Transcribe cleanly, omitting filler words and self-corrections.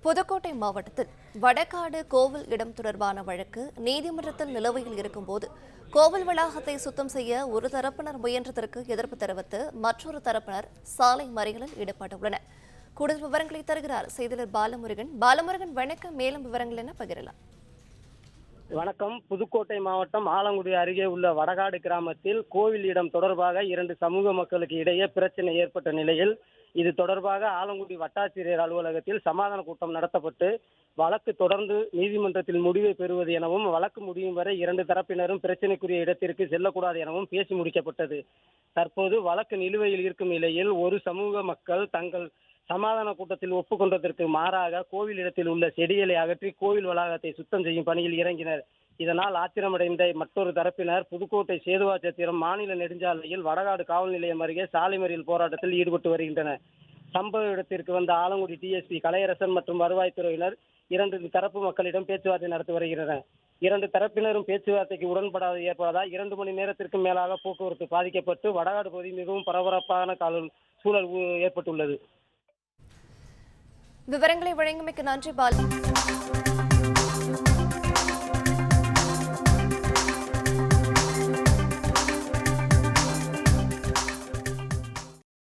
புதுக்கோட்டை மாவட்டத்தில் வடகாடு கோவில் இடம் தொடர்பான வழக்கு நீதிமன்றத்தில் நிலுவையில் இருக்கும்போது கோவில் வளாகத்தை சுத்தம் செய்ய ஒரு தரப்பினர் முயன்றதற்கு எதிர்ப்பு தெரிவித்து மற்றொரு தரப்பினர் சாலை மறியலில் ஈடுபட்டுள்ளனர். கூடுதல் விவரங்களை தருகிறார் செய்தியாளர் பாலமுருகன். வணக்கம். மேலும் விவரங்கள் என பகிரலாம். வணக்கம். புதுக்கோட்டை மாவட்டம் ஆலங்குடி அருகே உள்ள வடகாடு கிராமத்தில் கோவில் இடம் தொடர்பாக இரண்டு சமூக மக்களுக்கு இடையே பிரச்சனை ஏற்பட்ட நிலையில் இது தொடர்பாக ஆலங்குடி வட்டாட்சியர் அலுவலகத்தில் சமாதான கூட்டம் நடத்தப்பட்டு வழக்கு தொடர்ந்து நீதிமன்றத்தில் முடிவை பெறுவது எனவும் வழக்கு முடியும் வரை இரண்டு தரப்பினரும் பிரச்சனைக்குரிய இடத்திற்கு செல்லக்கூடாது எனவும் பேசி முடிக்கப்பட்டது. தற்போது வழக்கு நிலுவையில் இருக்கும் நிலையில் ஒரு சமூக மக்கள் தங்கள் சமாதான கூட்டத்தில் ஒப்புக்கொண்டதற்கு மாறாக கோவில் இடத்தில் உள்ள செடிகளை அகற்றி கோவில் வளாகத்தை சுத்தம் செய்யும் பணியில் இறங்கினர். இதனால் ஆத்திரமடைந்த மற்றொரு தரப்பினர் புதுக்கோட்டை சேதுவாச்சத்திரம் மாநில நெடுஞ்சாலையில் வடகாடு காவல் நிலையம் அருகே சாலை மறியல் போராட்டத்தில் ஈடுபட்டு வருகின்றனர். சம்பவ இடத்திற்கு வந்த ஆலங்குடி டிஎஸ்பி கலையரசன் மற்றும் வருவாய்த்துறையினர் இரண்டு தரப்பு மக்களிடம் பேச்சுவார்த்தை நடத்தி வருகின்றனர். இரண்டு தரப்பினரும் பேச்சுவார்த்தைக்கு உடன்படாத ஏற்பட்டதால் 2 மணி நேரத்திற்கு மேலாக போக்குவரத்து பாதிக்கப்பட்டு வடகாடு பகுதி மிகவும் பரபரப்பான சூழல் ஏற்பட்டுள்ளது. விவரங்களை வழங்கியமைக்கு நன்றி பாலு.